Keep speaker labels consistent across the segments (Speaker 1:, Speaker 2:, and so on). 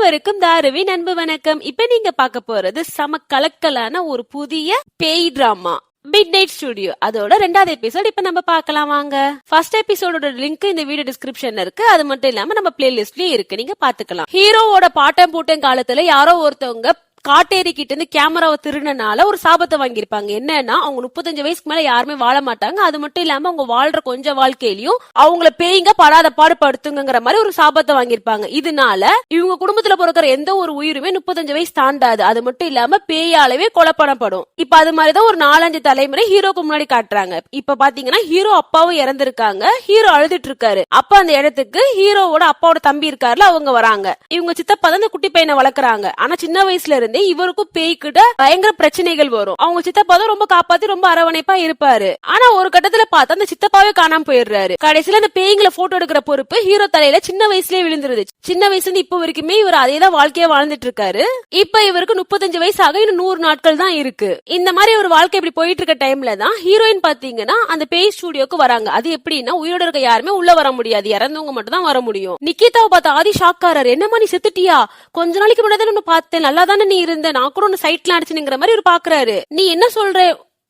Speaker 1: அனைவருக்கும் தாருவின் அன்பு வணக்கம். இப்ப நீங்க பார்க்க போறது சம கலக்கலான ஒரு புதிய பேய் டிராமா மிட் நைட் ஸ்டுடியோ. அதோட 2வது எபிசோட் இப்ப நம்ம பார்க்கலாம் வாங்க. ஃபர்ஸ்ட் எபிசோடோட லிங்க் இந்த வீடியோ டிஸ்கிரிப்ஷன்ல இருக்கு. அது மட்டும் இல்லாம நம்ம பிளேலிஸ்ட்லயும் இருக்கு, நீங்க பாத்துக்கலாம். ஹீரோவோட பாட்டம் பூட்டம் காலத்துல யாரோ ஒருத்தவங்க காட்டேரி கிட்ட இருந்து கேமராவை திருடினால ஒரு சாபத்தை வாங்கியிருப்பாங்க. என்னன்னா அவங்க 35 வயசுக்கு மேல யாருமே வாழ மாட்டாங்க. அது மட்டும் இல்லாம அவங்க வாழ்ற கொஞ்சம் வாழ்க்கையிலயும் அவங்கள பேய்ங்க படாத பாடுபடுத்துங்கிற மாதிரி ஒரு சாபத்தை வாங்கியிருப்பாங்க. இதனால இவங்க குடும்பத்துல பிறக்கிற எந்த ஒரு உயிருமே 35 வயசு தாண்டாது. அது மட்டும் இல்லாம பேயாலவே கொலை பண்ணப்படும். இப்ப அது மாதிரிதான் ஒரு 4-5 தலைமுறை ஹீரோக்கு முன்னாடி காட்டுறாங்க. இப்ப பாத்தீங்கன்னா ஹீரோ அப்பாவும் இறந்திருக்காங்க. ஹீரோ அழுதுட்டு இருக்காரு. அப்ப அந்த இடத்துக்கு ஹீரோவோட அப்பாவோட தம்பி இருக்காருல, அவங்க வராங்க. இவங்க சித்தப்பா தான் இந்த குட்டி பையனை வளர்க்குறாங்க. ஆனா சின்ன வயசுல இருந்தே இவருக்கும் பேய்கிட்ட பயங்கர பிரச்சனைகள் வரும். அவங்க சித்தப்பா தான் ரொம்ப காப்பாத்தி ரொம்ப அரவணைப்பா இருப்பாரு. ஆனா ஒரு கட்டத்துல பார்த்தா அந்த சித்தப்பாவே காணாம போயிடுறாரு. கடைசியில அந்த பேய்களை போட்டோ எடுக்கிற பொறுப்பு ஹீரோ தலையில சின்ன வயசுலயே விழுந்துருது. சின்ன வயசுல இருந்து இப்ப வரைக்குமே இவர் அதேதான் வாழ்க்கையா வாழ்ந்துட்டு இருக்காரு. இப்ப இவருக்கு 35 வயசாக இன்னும் 100 நாட்கள் தான் இருக்கு. இந்த மாதிரி ஒரு வாழ்க்கை இப்படி போயிட்டு இருக்க டைம்ல தான் ஹீரோயின் பாத்தீங்கன்னா அந்த பேய் ஸ்டுடியோக்கு வராங்க. அது எப்படின்னா உயிரோட இருக்க யாருமே உள்ள வர முடியாது, இறந்தவங்க மட்டும் தான் வர முடியும். நிக்கிதாவை பார்த்த ஆதி ஷாக்காரர். என்னமா நீ செத்துட்டியா? கொஞ்ச நாளைக்கு முன்னாடி ஒன்னு பார்த்தேன், நல்லா தானே நீ இருந்த, நான் கூட ஒன்னு சைட்ல அடிச்சுங்கிற மாதிரி ஒரு பாக்குறாரு. நீ என்ன சொல்ற?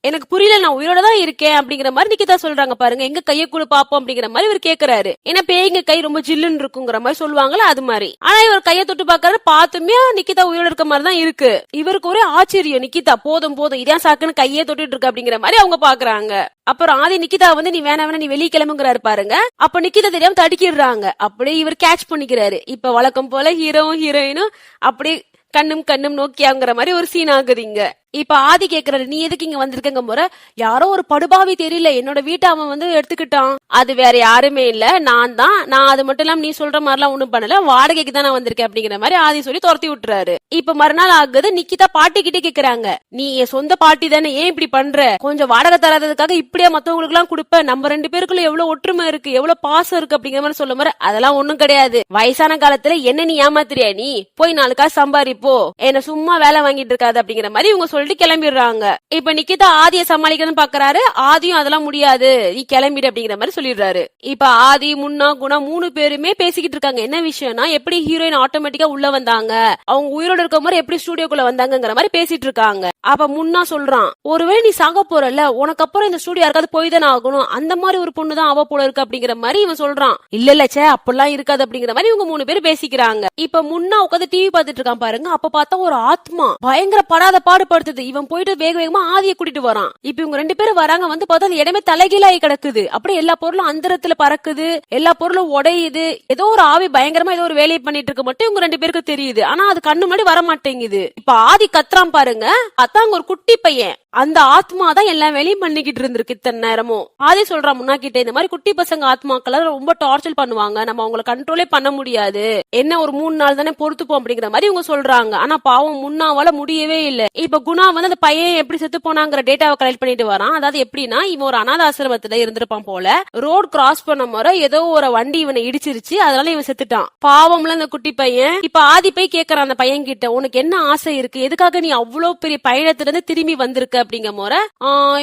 Speaker 1: எனக்கு புரியல, நான் உயிரோட தான் இருக்கேன் அப்படிங்கிற மாதிரி நிக்கிதா சொல்றாங்க. பாருங்க, எங்க கைய கூட பாப்போம் அப்படிங்கிற மாதிரி இவர் கேக்குறாரு. ஏன்னா பேய்ங்க கை ரொம்ப ஜில்லுன்னு இருக்குங்கிற மாதிரி சொல்லுவாங்கல்ல, அது மாதிரி. ஆனா இவர் கைய தொட்டு பாக்குறாரு, பாத்துமே நிக்கிதா உயிரோட இருக்க மாதிரி தான் இருக்கு. இவருக்கு ஒரே ஆச்சரியம். நிக்கிதா போதும் போதும், இதான் சாக்குன்னு கையே தொட்டுட்டு இருக்கு அப்படிங்கிற மாதிரி அவங்க பாக்குறாங்க. அப்புறம் ஆதி நிக்கிதா வந்து நீ வேணா நீ வெளியே கிளம்புங்கிறாரு பாருங்க. அப்ப நிக்கிதா தெரியாம தடுக்கிடுறாங்க. அப்படியே இவர் கேட்ச் பண்ணிக்கிறாரு. இப்ப வழக்கம் போல ஹீரோவும் ஹீரோயினும் அப்படியே கண்ணும் நோக்கியாங்கிற மாதிரி ஒரு சீன் ஆகுதுங்க. இப்ப ஆதி கேக்குறாரு, நீ எதுக்கு இங்க வந்திருக்கங்க முறை? யாரோ ஒரு படுபாவி தெரியல, என்னோட வீட்டை அவன் வந்து எடுத்துக்கிட்டான். அது வேற யாருமே இல்ல, நான் தான். நான் அது மட்டும் இல்லாம நீ சொல்ற மாதிரி எல்லாம் ஒண்ணும் பண்ணல, வாடகைக்கு தான் நான் வந்திருக்கேன் அப்படிங்கிற மாதிரி ஆதி சொல்லி துரத்தி விட்டுறாரு. இப்ப மறுநாள் ஆகுது. நிக்கிதா பாட்டி கிட்டே கேக்குறாங்க, நீ என் சொந்த பாட்டி தானே, ஏன் இப்படி பண்ற? கொஞ்சம் வாடகை தராததுக்காக இப்படியா மத்தவங்களுக்கு எல்லாம் கொடுப்ப? நம்ம 2 பேருக்குள்ள எவ்வளவு ஒற்றுமை இருக்கு, எவ்வளவு பாசம் இருக்கு அப்படிங்கிற மாதிரி சொல்ல மாதிரி. அதெல்லாம் ஒண்ணும் கிடையாது. வயசான காலத்துல என்ன நீ ஏமாத்திரியா? நீ போய் 4 காசு சம்பாதிப்போ, என்ன சும்மா வேலை வாங்கிட்டு இருக்காது அப்படிங்கிற மாதிரி இவங்க சொல்லிட்டு கிளம்பிடுறாங்க. இப்ப நிக்கிதா ஆதியை சமாளிக்கணும்னு பாக்குறாரு. ஆதியும் அதெல்லாம் முடியாது, நீ கிளம்பிடு அப்படிங்கிற மாதிரி சொல்லிடுறாரு. இப்ப ஆதி, முன்னா, குணா 3 பேருமே பேசிக்கிட்டு இருக்காங்க. என்ன விஷயம்னா, எப்படி ஹீரோயின் ஆட்டோமேட்டிக்கா உள்ள வந்தாங்க, அவங்க உயிரோட இருக்க மாதிரி எப்படி ஸ்டுடியோக்குள்ள வந்தாங்கிற மாதிரி பேசிட்டு இருக்காங்க. அப்ப முன்னா சொல்றான், ஒருவேளை நீ சாக போறல, உனக்கு அப்புறம் இந்த ஸ்டுடியோ யாருக்காவது போய் தானே ஆகணும், அந்த மாதிரி ஒரு பொண்ணு தான் அவ போல இருக்கு அப்படிங்கிற மாதிரி இவன் சொல்றான். இல்ல சே அப்படிலாம் இருக்காது அப்படிங்கிற மாதிரி இவங்க 3 பேரும் பேசிக்கிறாங்க. இப்ப முன்னா உட்காந்து டிவி பாத்துட்டு இருக்கான் பாருங்க. அப்ப பார்த்தா ஒரு ஆத்மா பயங்கர படாத பாடுபடுத்துது. இவன் போயிட்டு வேக வேகமா ஆதியை கூட்டிட்டு வரான். இப்ப இவங்க 2 பேரும் வராங்க. வந்து பார்த்தா அந்த இடமே தலைகீழாகி கிடக்குது. அப்படியே எல்லா பொருளும் அந்தரத்துல பறக்குது, எல்லா பொருளும் உடையுது. ஏதோ ஒரு ஆவி பயங்கரமா ஏதோ ஒரு வேலையை பண்ணிட்டு இருக்க மட்டும் இவங்க 2 பேருக்கு தெரியுது. ஆனா அது கண்ணு முன்னாடி வர மாட்டேங்குது. இப்ப ஆதி கத்துறான் பாருங்க. அத்தாங்க ஒரு குட்டி பையன், அந்த ஆத்மா தான் எல்லா வேலையும் பண்ணிக்கிட்டு இருந்திருக்கு இத்தனை நேரமும். ஆதி சொல்றான் முன்னா கிட்ட, இந்த மாதிரி குட்டி பசங்க ஆத்மாக்களை ரொம்ப டார்ச்சர் பண்ணுவாங்க, நம்ம அவங்களை கண்ட்ரோலே பண்ண முடியாது, என்ன ஒரு 3 நாள் தானே பொறுத்துப்போம் அப்படிங்கிற மாதிரி இவங்க சொல்றாங்க. ஆனா பாவம் முன்னாவால முடியவே இல்ல. இப்ப குணா வந்து அந்த பையன் எப்படி செத்து போனாங்கிற டேட்டாவை கலெக்ட் பண்ணிட்டு வரான். அதாவது எப்படின்னா, இவன் ஒரு அநாத ஆசிரமத்துல இருந்திருப்பான் போல. ரோட் கிராஸ் பண்ண முறை ஏதோ ஒரு வண்டி இவனை இடிச்சிருச்சு, அதனால இவன் செத்துட்டான். பாவம்ல அந்த குட்டி பையன். இப்ப ஆதி போய் கேக்குறான் அந்த பையன் கிட்ட, உனக்கு என்ன ஆசை இருக்கு, எதுக்காக நீ அவ்வளவு பெரிய பயணத்துல இருந்து திரும்பி வந்திருக்க அப்படிங்கிற முறை.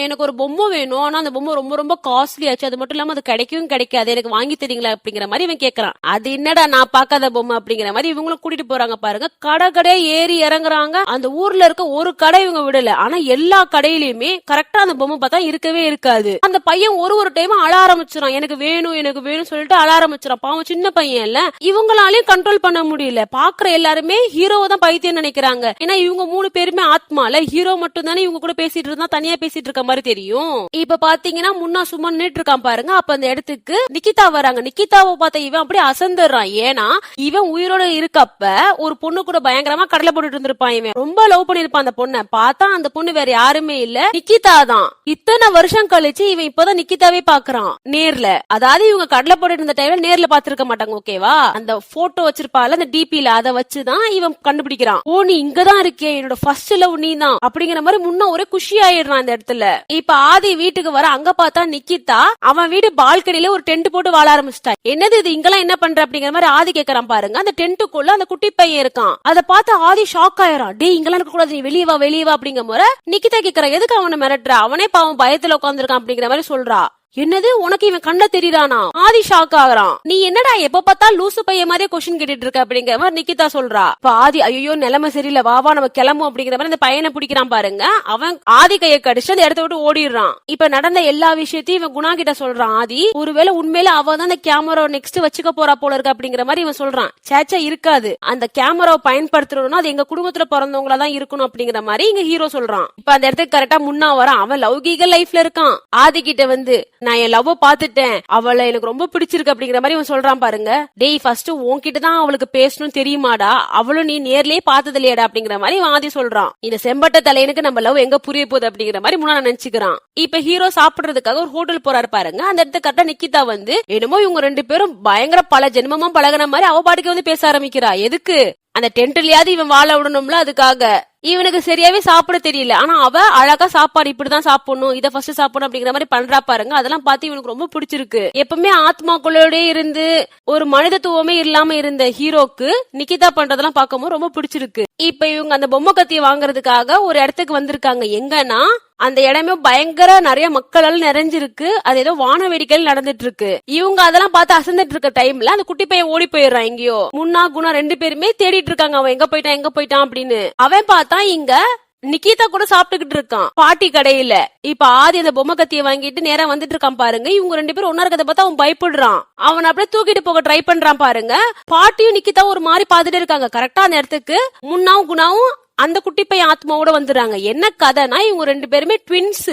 Speaker 1: எனக்கு ஒரு பொம்மை வேணும், ஆனா அந்த பொம்மை ரொம்ப ரொம்ப காஸ்ட்லி ஆச்சு, அது மட்டும் இல்லாம அது கிடைக்கவும் கிடைக்காது, எனக்கு வாங்கி தரீங்களா அப்படிங்கிற மாதிரி இவன் கேக்குறான். அது என்னடா நான் பாக்காத பொம்மை அப்படிங்கிற மாதிரி இவங்களும் கூட்டிட்டு போறாங்க பாருங்க. கடை ஏறி இறங்குறாங்க. அந்த ஊர்ல இருக்க ஒரு கடை இவங்க விடல, ஆனா எல்லா கடையிலயுமே கரெக்டா அந்த பொம்மை பார்த்தா இருக்கவே இருக்காது. அந்த பையன் ஒரு டைம் அழ ஆரம்பிச்சிடான், எனக்கு வேணும் சொல்லிட்டு அழ ஆரம்பிச்சிடான். பாவம் சின்ன பையன் இல்ல, இவங்களாலையும் கண்ட்ரோல் பண்ண முடியல. பாக்குற எல்லாருமே ஹீரோவை தான் பைத்தியம் நினைக்கிறாங்க. ஏன்னா இவங்க 3 பேருமே ஆத்மால, ஹீரோ மட்டும் தானே இவங்க கூட பேசிட்டு இருந்தா தனியா பேசிட்டு இருக்க மாதிரி தெரியும். இப்ப பாத்தீங்கன்னா முன்னா சும்மா நின்னுட்டு இருக்கான் பாருங்க. அப்ப அந்த இடத்துக்கு நிக்கிதா வராங்க. நிக்கிதாவை பார்த்த இவன் அப்படியே அசந்துறான். ஏன்னா இவன் உயிரோட இருக்கப்ப ஒரு பொண்ணு கூட பயங்கரமா கடலை போட்டுட்டு இருந்திருப்பான். இவன் ரொம்ப லவ் பண்ணிருப்பான் அந்த பொண்ணை. பார்த்தா அந்த பொண்ணு வேற யாருமே இல்ல, நிக்கிதா தான். இத்தனை வருஷம் கழிச்சு இவன் இப்பதான் நிக்கிதாவே பாக்குறான் நேர்ல. அதாவது இவங்க கடலை போட்டுட்டு இருந்த டைம்ல நேர்ல பாத்துருக்க மாட்டாங்க, ஓகேவா? அந்த போட்டோ வச்சிருப்பால அந்த டிபில, அதை வச்சுதான் இவன் கண்டுபிடிக்கிறான். ஓ நீ இங்கதான் இருக்கே, என்னோட ஃபர்ஸ்ட் லவ் நீ தான் அப்படிங்கிற மாதிரி முன்ன ஒரே குஷி ஆயிடுறான் இந்த இடத்துல. இப்ப ஆதி வீட்டுக்கு வர, அங்க பார்த்தா நிக்கிதா அவன் வீடு பால்கனில ஒரு டென்ட் போட்டு வாழ ஆரம்பிச்சிட்டா. என்னது இது, இங்கெல்லாம் என்ன பண்ற அப்படிங்கிற மாதிரி ஆதி கேக்குறான் பாருங்க. அந்த டென்ட்டுக்குள்ள அந்த குட்டி பையன் இருக்கான். அதை பார்த்து ஆதி ஷாக் ஆயிரான். டே இங்கெல்லாம் இருக்க கூடாது, நீ வெளியே வா அப்படிங்கிற மாதிரி நிக்கிதா கேக்குறா, எதுக்கு அவனை மிரட்டுற? அவனே பாவம் பயத்துல உட்காந்துருக்கான் அப்படிங்கிற மாதிரி சொல்றா. என்னது உனக்கு இவன் கண்ட தெரியறானா? ஆதி ஷாக் ஆகுறான். நீ என்னடா எப்ப பார்த்தா லூசு பையன் மாதிரியே கொஸ்டின் கேட்டுட்டு இருக்க அப்படிங்கிற மாதிரி நிக்கிதா சொல்றா. இப்ப ஆதி ஐயோ நிலைமை சரியில்லை, வா நம்ம கிளம்பும் அப்படிங்கிற மாதிரி அந்த பையனை பிடிக்கிறான் பாருங்க. அவன் ஆதி கையை கடிச்சு அந்த இடத்த விட்டு ஓடிடுறான். இப்ப நடந்த எல்லா விஷயத்தையும் இவன் குணா கிட்ட சொல்றான். ஆதி ஒருவேளை உண்மையில அவ தான் அந்த கேமரா நெக்ஸ்ட் வச்சுக்க போறா போல இருக்கு அப்படிங்கிற மாதிரி இவன் சொல்றான். சேச்சா இருக்காது, அந்த கேமராவை பயன்படுத்தணும்னா அது எங்க குடும்பத்துல பிறந்தவங்களா தான் இருக்கணும் அப்படிங்கிற மாதிரி இங்க ஹீரோ சொல்றான். இப்ப அந்த இடத்துக்கு கரெக்டா முன்னா வரான். அவன் லௌகீக லைஃப்ல இருக்கான். ஆதி கிட்ட வந்து நான் என் லவ் பாத்துட்டேன், அவளை எனக்கு ரொம்ப பிடிச்சிருக்கு அப்படிங்கிற மாதிரி இவன் சொல்றான் பாருங்க. டேய் ஃபர்ஸ்ட் உன்கிட்ட தான் அவளுக்கு பேசணும் தெரியுமாடா, அவளும் நீ நேர்லயே பார்த்தது இல்லையாடா அப்படிங்கிற மாதிரி ஆதி சொல்றான். இந்த செம்பட்ட தலையனுக்கு நம்ம லவ் எங்க புரிய போகுது அப்படிங்கிற மாதிரி முன்னா நினைச்சுக்கிறான். இப்ப ஹீரோ சாப்பிடுறதுக்காக ஒரு ஹோட்டல் போறாரு பாருங்க. அந்த இடத்துக்கு கரெக்டா நிக்கிதா வந்து என்னமோ இவங்க 2 பேரும் பயங்கர பல ஜென்மமா பழகின மாதிரி அவ பாட்டுக்கு வந்து பேச ஆரம்பிக்கிறா. எதுக்கு? அந்த டென்ட்லயாவது இவன் வாழ விடணும்ல, அதுக்காக. இவனுக்கு சரியாவே சாப்பிட தெரியல, ஆனா அவ அழகா சாப்பாடு இப்படிதான் சாப்பிடணும், இதை ஃபர்ஸ்ட் சாப்பிடணும் அப்படிங்கிற மாதிரி பண்றா பாருங்க. அதெல்லாம் பார்த்து இவனுக்கு ரொம்ப பிடிச்சிருக்கு. எப்பவுமே ஆத்மாக்குள்ளோட இருந்து ஒரு மனிதத்துவமே இல்லாம இருந்த ஹீரோக்கு நிக்கிதா பண்றதெல்லாம் பார்க்கும்போது ரொம்ப பிடிச்சிருக்கு. இப்ப இவங்க அந்த பொம்மை கத்தியை வாங்குறதுக்காக ஒரு இடத்துக்கு வந்திருக்காங்க. எங்கன்னா அந்த இடமே பயங்கர நிறைய மக்களால் நிறைஞ்சிருக்கு. அது ஏதோ வான வேடிக்கைகள் நடந்துட்டு இருக்கு. இவங்க அதெல்லாம் பார்த்து அசந்துட்டு இருக்க டைம்ல அந்த குட்டி பையன் ஓடி போயிடுறான். எங்கேயோ முன்னா குணா 2 பேருமே தேடிட்டு இருக்காங்க, அவன் எங்க போயிட்டான் அப்படின்னு. அவன் பார்த்தா இங்க நிக்கிதா கூட சாப்பிட்டுக்கிட்டு இருக்கான் பாட்டி கடையில. இப்ப ஆதி அந்த பொம்மை கத்தியை வாங்கிட்டு நேரா வந்துட்டு இருக்கான் பாருங்க. இவங்க 2 பேரும் ஒன்னா இருக்கதை பார்த்தா அவன் பயப்படுறான். அவன் அப்படியே தூக்கிட்டு போக ட்ரை பண்றான் பாருங்க. பாட்டியும் நிக்கிதா ஒரு மாதிரி பாத்துட்டு இருக்காங்க. கரெக்டா அந்த இடத்துக்கு முன்னாவும் குணாவும் அந்த குட்டி பையன் ஆத்மாவோட வந்துடுறாங்க. என்ன கதைனா இவங்க 2 பேருமே ட்வின்ஸ்.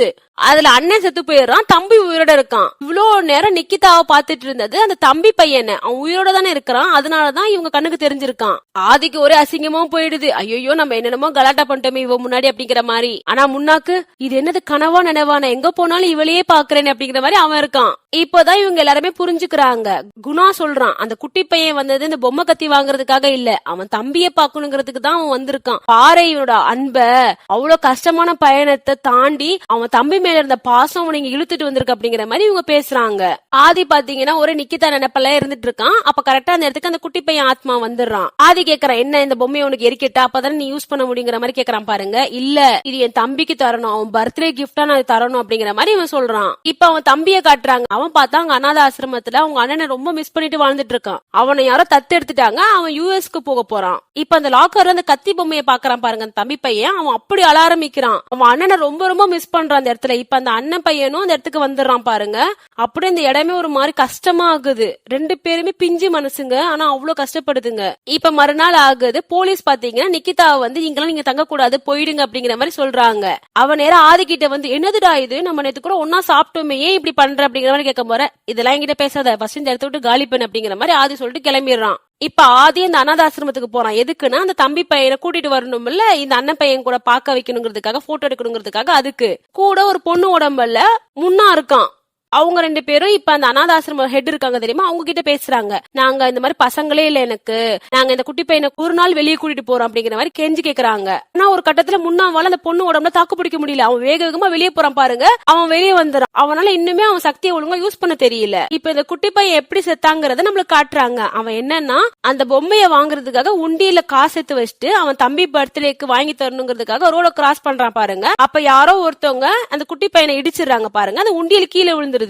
Speaker 1: அதுல அண்ணன் செத்து போயிடுறான், தம்பி உயிரோட இருக்கான். இவ்வளவு நேரம் நிக்கிதாவை பாத்துட்டு இருந்தது அந்த தம்பி பையனை, அவன் உயிரோட தானே இருக்கிறான். அதனாலதான் இவங்க கண்ணுக்கு தெரிஞ்சிருக்கான். ஆதிக்கு ஒரே அசிங்கமும் போயிடுது. ஐயோ நம்ம என்னென்னமோ கலாட்டா பண்ணிட்டோமே இவ முன்னாடி அப்படிங்கிற மாதிரி. ஆனா முன்னாக்கு இது என்னது கனவா நினைவான, எங்க போனாலும் இவளையே பாக்குறேன் அப்படிங்கிற மாதிரி அவன் இருக்கான். இப்பதான் இவங்க எல்லாருமே புரிஞ்சுக்கிறாங்க. குணா சொல்றான் அந்த குட்டி பையன் வந்தது இந்த பொம்மை கத்தி வாங்குறதுக்காக இல்ல, அவன் தம்பிய பாக்கணுங்கிறதுக்கு தான் அவன் வந்திருக்கான். பாறை இவனோட அன்ப, அவ்வளவு கஷ்டமான பயணத்தை தாண்டி அவன் தம்பி மேல இருந்த பாசம் நீங்க இழுத்துட்டு வந்திருக்கு அப்படிங்கிற மாதிரி இவங்க பேசுறாங்க. ஆதி பாத்தீங்கன்னா ஒரு நிக்கிதா நினைப்பெல்லாம் இருந்துட்டு இருக்கான். அப்ப கரெக்டா அந்த இடத்துக்கு அந்த குட்டி பையன் ஆத்மா வந்துடுறான். ஆதி கேக்குறான் என்ன இந்த பொம்மையை உனக்கு எரிக்கிட்டா அப்பதானே நீ யூஸ் பண்ண முடியுங்கிற மாதிரி கேக்குறான் பாருங்க. இல்ல இது என் தம்பிக்கு தரணும், அவன் பர்த்டே கிஃப்டா நான் தரணும் அப்படிங்கிற மாதிரி இவன் சொல்றான். இப்ப அவன் தம்பிய காட்டுறாங்க. அவன் பார்த்தா அங்க அநாத ஆசிரமத்துல அவங்க அண்ணனை ரொம்ப மிஸ் பண்ணிட்டு வாழ்ந்துட்டு இருக்கான். அவனை யாரோ தத்து எடுத்துட்டாங்க, அவன் யூஎஸ்க்கு போக போறான். இப்ப அந்த லாக்கர்ல அந்த கத்தி பொம்மையை பாக்குறான் பாருங்க அந்த தம்பி பையன். அவன் அப்படி அழ ஆரம்பிக்கிறான். அவன் அண்ணனை ரொம்ப ரொம்ப மிஸ் பண்றான் அந்த இடத்துல. இப்ப அந்த அண்ணன் பையனும் அந்த இடத்துக்கு வந்துடுறான் பாருங்க. அப்படி இந்த இடமே ஒரு மாதிரி கஷ்டமா ஆகுது. 2 பேருமே பிஞ்சு மனசுங்க, ஆனா அவ்வளவு கஷ்டப்படுதுங்க. இப்ப மறுநாள் ஆகுது. போலீஸ் பாத்தீங்கன்னா நிக்கிதாவை வந்து இங்கெல்லாம் நீங்க தங்க கூடாது போயிடுங்க அப்படிங்கிற மாதிரி சொல்றாங்க. அவன் நேரம் ஆதி கிட்ட வந்து என்னதுடா இது, நம்ம நேத்து கூட ஒன்னா சாப்பிட்டோமே, ஏன் இப்படி பண்ற அப்படிங்கிற மாதிரி கேட்க போற. இதெல்லாம் என்கிட்ட பேசாத, ஃபர்ஸ்ட் இந்த இடத்த விட்டு காலி பண்ணு அப்படிங்கிற மாதிரி ஆதி சொல்லிட்டு கிளம்பிடுறான். இப்ப ஆதி அந்த அநாதாசிரமத்துக்கு போறான். எதுக்குன்னா அந்த தம்பி பையனை கூட்டிட்டு வரணும்ல, இந்த அண்ணன் பையன் கூட பாக்க வைக்கணுங்கிறதுக்காக, போட்டோ எடுக்கணுங்கிறதுக்காக. அதுக்கு கூட ஒரு பொண்ணு உடம்புல முன்னா இருக்கான். அவங்க 2 பேரும் இப்ப அந்த அநாதாசிரம ஹெட் இருக்காங்க தெரியுமா, அவங்க கிட்ட பேசுறாங்க. நாங்க இந்த மாதிரி பசங்களே இல்ல எனக்கு, நாங்க இந்த குட்டி பையனை ஒரு நாள் வெளியே கூட்டிட்டு போறோம் அப்படிங்கிற மாதிரி கெஞ்சி கேக்குறாங்க. ஆனா ஒரு கட்டத்துல முன்னாவால அந்த பொண்ணு உடம்புல தாக்கு பிடிக்க முடியல. அவன் வேக வேகமா வெளியே போறான் பாருங்க. அவன் வெளியே வந்துறான். அவனால இன்னுமே அவன் சக்தியை ஒழுங்கா யூஸ் பண்ண தெரியல. இப்ப இந்த குட்டி பையன் எப்படி செத்தாங்கிறத நம்மளுக்கு காட்டுறாங்க. அவன் என்னன்னா அந்த பொம்மையை வாங்குறதுக்காக உண்டியில காசு எடுத்து வச்சுட்டு அவன் தம்பி பர்த்டேக்கு வாங்கி தரணுங்கிறதுக்காக ரோட கிராஸ் பண்றான் பாருங்க. அப்ப யாரோ ஒருத்தவங்க அந்த குட்டி பையனை இடிச்சிடறாங்க பாருங்க. அந்த உண்டியில கீழே விழுந்துருது.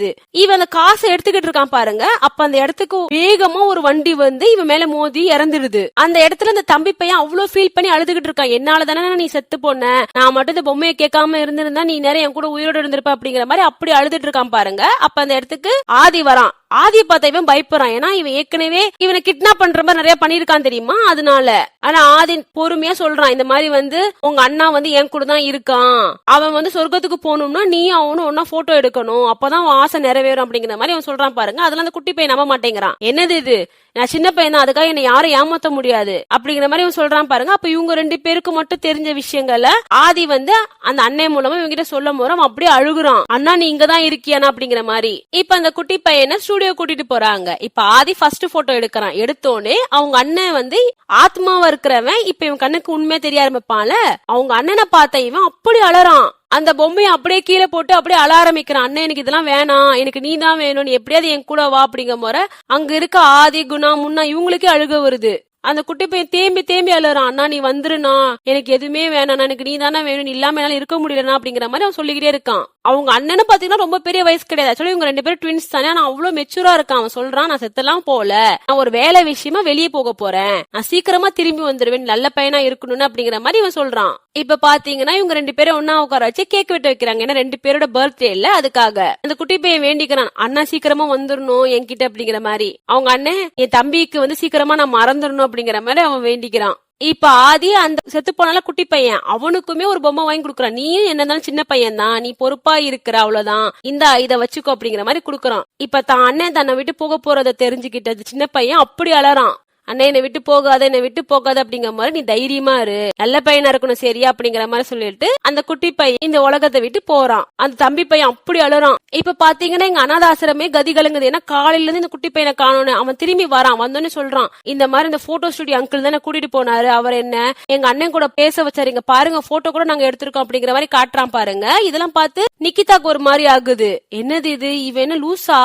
Speaker 1: இவன் அந்த காசை எடுத்துக்கிட்டு இருக்கான் பாருங்க. அப்ப அந்த இடத்துக்கு வேகமா ஒரு வண்டி வந்து இவன் மேல மோதி இறந்துடுது. அந்த இடத்துல இந்த தம்பி பையன் அவ்வளவு ஃபீல் பண்ணி அழுதுகிட்டு இருக்கான். என்னால தானே நீ செத்து போன, நான் மட்டும் இந்த பொம்மையை கேட்காம இருந்திருந்தா நீ நேரம் என் கூட உயிரோட இருந்திருப்ப அப்படிங்கிற மாதிரி அப்படி அழுதுட்டு இருக்கான் பாருங்க. அப்ப அந்த இடத்துக்கு ஆதி வரான். ஆதியை பார்த்தா இவன் பயப்படுறான். ஏன்னா இவன் ஏற்கனவே இவனை கிட்னாப் பண்ற மாதிரி நிறைய பண்ணிருக்கான் தெரியுமா, அதனால. ஆனா ஆதி பொறுமையா சொல்றான், இந்த மாதிரி வந்து உங்க அண்ணா வந்து என் கூட தான் இருக்கான், அவன் வந்து சொர்க்கத்துக்கு போகணும்னா நீ அவனும் ஒன்னா போட்டோ எடுக்கணும், அப்பதான் அவன் ஆசை நிறைவேறும் அப்படிங்கிற மாதிரி அவன் சொல்றான் பாருங்க. அதெல்லாம் அந்த குட்டி பையன் நம்ப மாட்டேங்கிறான். என்னது இது, நான் சின்ன பையன் தான், அதுக்காக என்ன யாரும் ஏமாத்த முடியாது அப்படிங்கிற மாதிரி அவன் சொல்றான் பாருங்க. அப்ப இவங்க 2 பேருக்கு மட்டும் தெரிஞ்ச விஷயங்களை ஆதி வந்து அந்த அண்ணன் மூலமா இவங்க கிட்ட சொல்லும் போது அவன் அப்படியே அழுகுறான். அண்ணா நீ இங்கதான் இருக்கியானா அப்படிங்கிற மாதிரி. இப்ப அந்த குட்டி பையனை ஸ்டூடியோ கூட்டிட்டு போறாங்க. இப்ப ஆதி ஃபர்ஸ்ட் போட்டோ எடுக்கிறான். எடுத்தோடனே அவங்க அண்ணன் வந்து ஆத்மாவா இருக்கிறவன் இப்ப இவன் கண்ணுக்கு உண்மையா தெரிய ஆரம்பிப்பான்ல, அவங்க அண்ணனை பார்த்த இவன் அப்படி அழறான். அந்த பொம்மையை அப்படியே கீழே போட்டு அப்படியே அழ ஆரம்பிக்கிறான். அண்ணன் எனக்கு இதெல்லாம் வேணாம், எனக்கு நீ தான் வேணும், நீ எப்படியாவது என் கூட வா அப்படிங்கிற முறை அங்க இருக்க ஆதி குணா முன்னா இவங்களுக்கே அழுக வருது. அந்த குட்டி பையன் தேம்பி தேம்பி அழுறான். அண்ணா நீ வந்துருனா, எனக்கு எதுவுமே வேணாம், எனக்கு நீ தானே வேணும், நீ இல்லாம என்னால இருக்க முடியலனா அப்படிங்கிற மாதிரி அவன் சொல்லிக்கிட்டே இருக்கான். அவங்க அண்ணனும் பாத்தீங்கன்னா ரொம்ப பெரிய வயசு கிடையாது. ஆக்சுவலி இவங்க 2 பேரும் ட்வின்ஸ் தானே. ஆனா அவ்வளவு மெச்சூரா இருக்கான். அவன் சொல்றான், நான் செத்தெல்லாம் போல, நான் ஒரு வேலை விஷயமா வெளியே போக போறேன், நான் சீக்கிரமா திரும்பி வந்துருவேன், நல்ல பையனா இருக்கணும்னு அப்படிங்கிற மாதிரி இவன் சொல்றான். இப்ப பாத்தீங்கன்னா இவங்க 2 பேரும் ஒன்னா உட்கார வச்சு கேக் வெட்ட வைக்கிறாங்க. ஏன்னா 2 பேரோட பர்த்டே இல்ல, அதுக்காக. அந்த குட்டி பையன் வேண்டிக்கிறான், அண்ணா சீக்கிரமா வந்துடணும் என்கிட்ட அப்படிங்கிற மாதிரி. அவங்க அண்ணன், என் தம்பிக்கு வந்து சீக்கிரமா நான் மறந்துடணும் அப்படிங்கிற மாதிரி அவன் வேண்டிக்கிறான். இப்ப ஆதி அந்த செத்து போனால குட்டி பையன், அவனுக்குமே ஒரு பொம்மை வாங்கி கொடுக்குறான். நீயும் என்னதான் சின்ன பையன் தான், நீ பொறுப்பா இருக்கிற, அவ்வளவுதான், இத வச்சுக்கோ அப்படிங்கிற மாதிரி குடுக்கறான். இப்ப தான் அண்ணன் தன்னை விட்டு போக போறத தெரிஞ்சுக்கிட்டது சின்ன பையன் அப்படி அலறான். அண்ணே என்னை விட்டு போகாத, என்னை விட்டு போகாத அப்படிங்கிற மாதிரி, நீ தைரியமா இரு, நல்ல பையனா இருக்கணும் சரியா அப்படிங்கிற மாதிரி சொல்லிட்டு அந்த குட்டி பையன் இந்த உலகத்தை விட்டு போறான். அந்த தம்பி பையன் அப்படி அழுறான். இப்ப பாத்தீங்கன்னா எங்க அனாதாசிரமே கதி கலங்குது. ஏன்னா காலையில இருந்து இந்த குட்டி பையனை காணோன்னு. அவன் திரும்பி வரான். வந்தோன்னு சொல்றான், இந்த மாதிரி இந்த போட்டோ ஸ்டுடியோ அங்கிள் தானே கூட்டிட்டு போனாரு, அவர் என்ன எங்க அண்ணன் கூட பேச வச்சாரு, இங்க பாருங்க போட்டோ கூட நாங்க எடுத்திருக்கோம் அப்படிங்கிற மாதிரி காட்டுறான் பாருங்க. இதெல்லாம் பார்த்து நிக்கிதாக்கு ஒரு மாதிரி ஆகுது. என்னது இது, இவ என்ன லூசா,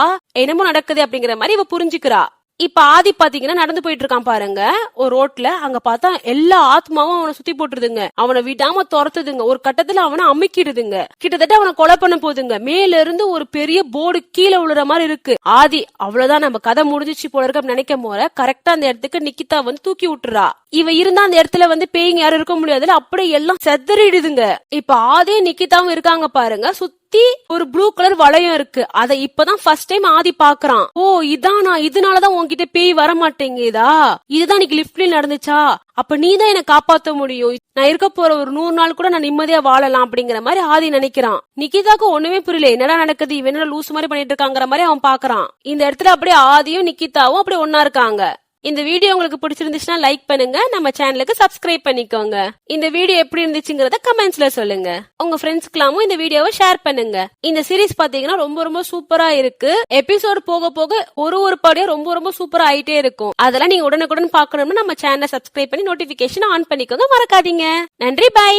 Speaker 1: என்னமோ நடக்குது அப்படிங்கிற மாதிரி இவ புரிஞ்சுக்கிறா. இப்ப ஆதி பாத்தீங்கன்னா நடந்து போயிட்டு இருக்கான் பாருங்க ஒரு ரோட்ல. அங்க பார்த்தா எல்லா ஆத்மாவும் அவனை சுத்தி போட்டுருதுங்க. அவனை விடாம துரத்துதுங்க. ஒரு கட்டத்துல அவனை அமுக்கிடுதுங்க. கிட்டத்தட்ட அவனை கொலை பண்ண போதுங்க. மேல இருந்து ஒரு பெரிய போர்டு கீழே விழுற மாதிரி இருக்கு. ஆதி அவ்வளவுதான், நம்ம கதை முடிஞ்சிச்சு போல இருக்கு நினைக்கும் போல கரெக்டா அந்த இடத்துக்கு நிக்கிதா வந்து தூக்கி விட்டுறா. இவ இருந்தா அந்த இடத்துல வந்து பேய்ங்க யாரும் இருக்க முடியாதுல, அப்படியே எல்லாம் செதறிடுதுங்க. இப்ப ஆதி நிக்கிதாவும் இருக்காங்க பாருங்க. சுத்தி ஒரு ப்ளூ கலர் வளையம் இருக்கு. அதை இப்பதான் ஃபர்ஸ்ட் டைம் ஆதி பாக்குறான். ஓ இதானா, இதனாலதான் உன்கிட்ட பேய் வர மாட்டேங்குதா, இதுதான் இன்னைக்கு லிப்ட்ல நடந்துச்சா, அப்ப நீதான் என்ன காப்பாத்த முடியும், நான் இருக்க போற ஒரு 100 நாள் கூட நான் நிம்மதியா வாழலாம் அப்படிங்கிற மாதிரி ஆதி நினைக்கிறான். நிக்கிதாக்கு ஒண்ணுமே புரியல, என்னடா நடக்குது, இவன் என்ன லூசு மாதிரி பண்ணிட்டு இருக்காங்கிற மாதிரி அவன் பாக்குறான். இந்த இடத்துல அப்படியே ஆதியும் நிக்கிதாவும் அப்படியே ஒன்னா இருக்காங்க. இந்த வீடியோ உங்களுக்கு பிடிச்சிருந்துச்சுன்னா லைக் பண்ணுங்க, நம்ம சேனலுக்கு சப்ஸ்கிரைப் பண்ணிக்கோங்க. இந்த வீடியோ எப்படி இருந்துச்சுங்கறத கமெண்ட்ஸ்ல சொல்லுங்க. உங்க ஃப்ரெண்ட்ஸ்க்குலாமும் இந்த வீடியோவை ஷேர் பண்ணுங்க. இந்த சீரிஸ் பாத்தீங்கன்னா ரொம்ப ரொம்ப சூப்பரா இருக்கு. எபிசோட் போக போக ஒரு பாடியா ரொம்ப ரொம்ப சூப்பரா ஆயிட்டே இருக்கும். அதெல்லாம் நீங்க உடனுக்குடன் பாக்கணும்னா நம்ம சேனலை சப்ஸ்கிரைப் பண்ணி நோட்டிபிகேஷன் ஆன் பண்ணிக்கோங்க, மறக்காதீங்க. நன்றி, பை.